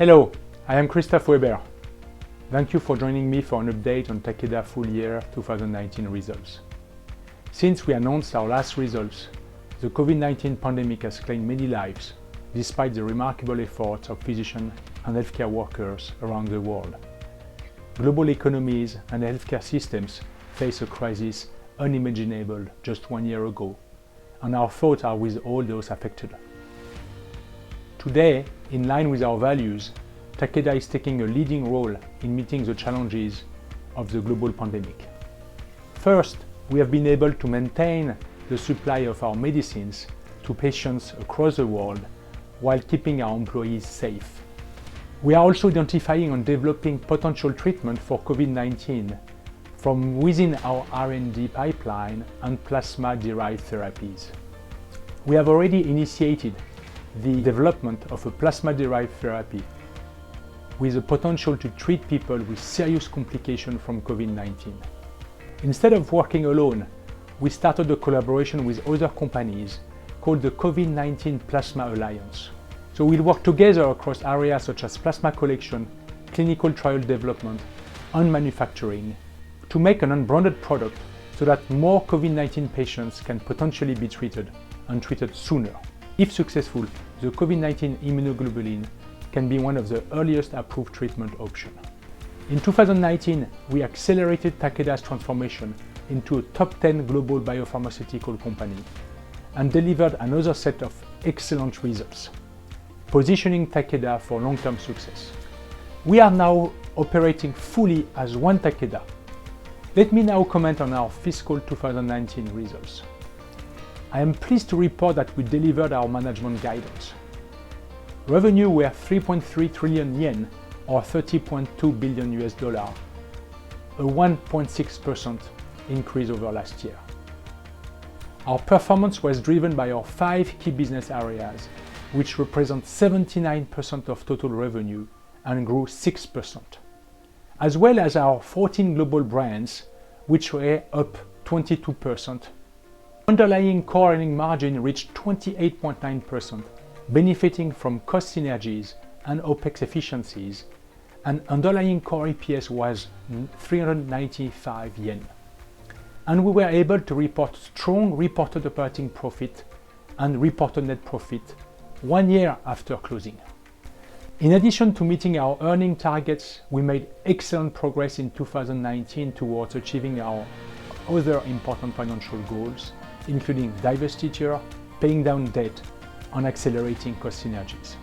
Hello, I am Christophe Weber. Thank you for joining me for an update on Takeda full year 2019 results. Since we announced our last results, the COVID-19 pandemic has claimed many lives, despite the remarkable efforts of physicians and healthcare workers around the world. Global economies and healthcare systems face a crisis unimaginable just 1 year ago, and our thoughts are with all those affected. Today, in line with our values, Takeda is taking a leading role in meeting the challenges of the global pandemic. First, we have been able to maintain the supply of our medicines to patients across the world while keeping our employees safe. We are also identifying and developing potential treatment for COVID-19 from within our R&D pipeline and plasma-derived therapies. We have already initiated the development of a plasma-derived therapy with the potential to treat people with serious complications from COVID-19. Instead of working alone, we started a collaboration with other companies called the COVID-19 Plasma Alliance. So we'll work together across areas such as plasma collection, clinical trial development, and manufacturing to make an unbranded product so that more COVID-19 patients can potentially be treated and treated sooner. If successful, the COVID-19 immunoglobulin can be one of the earliest approved treatment options. In 2019, we accelerated Takeda's transformation into a top 10 global biopharmaceutical company and delivered another set of excellent results, positioning Takeda for long-term success. We are now operating fully as one Takeda. Let me now comment on our fiscal 2019 results. I am pleased to report that we delivered our management guidance. Revenue were 3.3 trillion yen, or $30.2 billion, a 1.6% increase over last year. Our performance was driven by our 5 key business areas, which represent 79% of total revenue and grew 6%, as well as our 14 global brands, which were up 22%. Underlying core earning margin reached 28.9%, benefiting from cost synergies and OPEX efficiencies, and underlying core EPS was 395 yen. And we were able to report strong reported operating profit and reported net profit 1 year after closing. In addition to meeting our earning targets, we made excellent progress in 2019 towards achieving our other important financial goals, including divestiture, paying down debt, and accelerating cost synergies.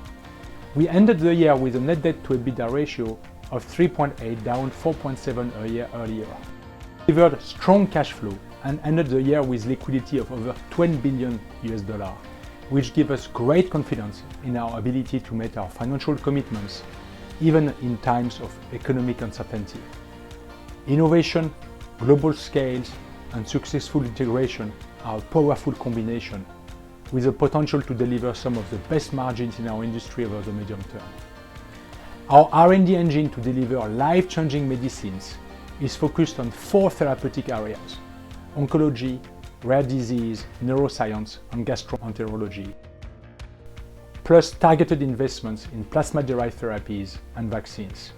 We ended the year with a net debt to EBITDA ratio of 3.8, down 4.7 a year earlier. We delivered strong cash flow and ended the year with liquidity of over $20 billion, which gives us great confidence in our ability to meet our financial commitments, even in times of economic uncertainty. Innovation, global scales, and successful integration are a powerful combination with the potential to deliver some of the best margins in our industry over the medium term. Our R&D engine to deliver life-changing medicines is focused on 4 therapeutic areas: oncology, rare disease, neuroscience, and gastroenterology, plus targeted investments in plasma-derived therapies and vaccines.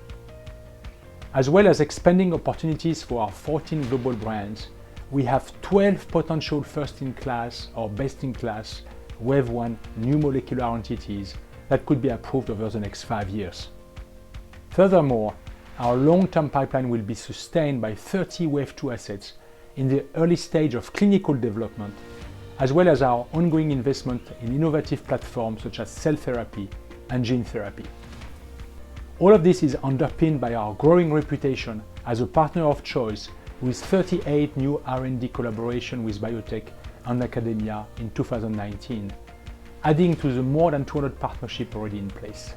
As well as expanding opportunities for our 14 global brands, we have 12 potential first-in-class or best-in-class Wave 1 new molecular entities that could be approved over the next 5 years. Furthermore, our long-term pipeline will be sustained by 30 Wave 2 assets in the early stage of clinical development, as well as our ongoing investment in innovative platforms such as cell therapy and gene therapy. All of this is underpinned by our growing reputation as a partner of choice with 38 new R&D collaborations with biotech and academia in 2019, adding to the more than 200 partnerships already in place.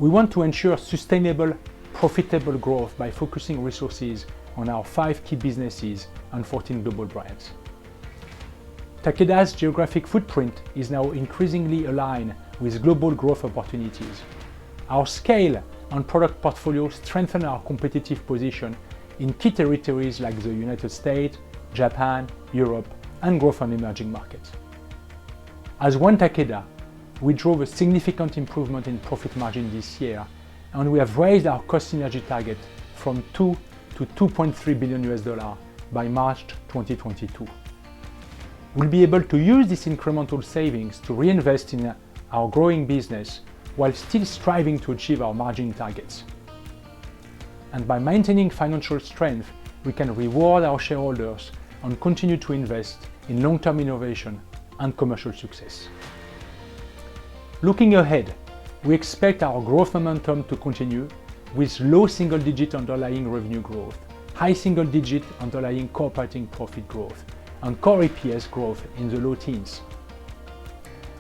We want to ensure sustainable, profitable growth by focusing resources on our 5 key businesses and 14 global brands. Takeda's geographic footprint is now increasingly aligned with global growth opportunities. Our scale and product portfolio strengthen our competitive position in key territories like the United States, Japan, Europe, and growth and emerging markets. As one Takeda, we drove a significant improvement in profit margin this year, and we have raised our cost synergy target from $2 to $2.3 billion by March 2022. We'll be able to use these incremental savings to reinvest in our growing business while still striving to achieve our margin targets. And by maintaining financial strength, we can reward our shareholders and continue to invest in long-term innovation and commercial success. Looking ahead, we expect our growth momentum to continue with low single-digit underlying revenue growth, high single-digit underlying core operating profit growth, and core EPS growth in the low teens.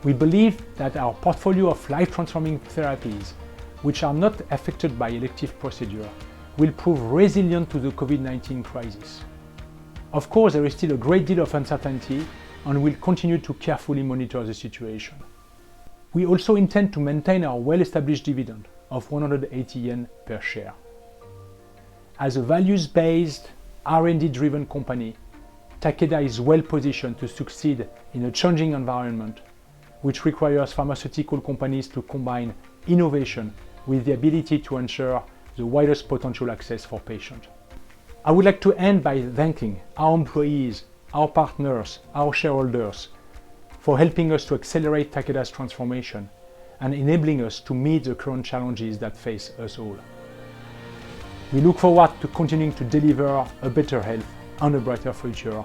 We believe that our portfolio of life-transforming therapies, which are not affected by elective procedure, will prove resilient to the COVID-19 crisis. Of course, there is still a great deal of uncertainty, and we'll continue to carefully monitor the situation. We also intend to maintain our well-established dividend of 180 yen per share. As a values-based, R&D-driven company, Takeda is well positioned to succeed in a changing environment, which requires pharmaceutical companies to combine innovation with the ability to ensure the widest potential access for patients. I would like to end by thanking our employees, our partners, our shareholders for helping us to accelerate Takeda's transformation and enabling us to meet the current challenges that face us all. We look forward to continuing to deliver a better health and a brighter future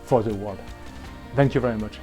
for the world. Thank you very much.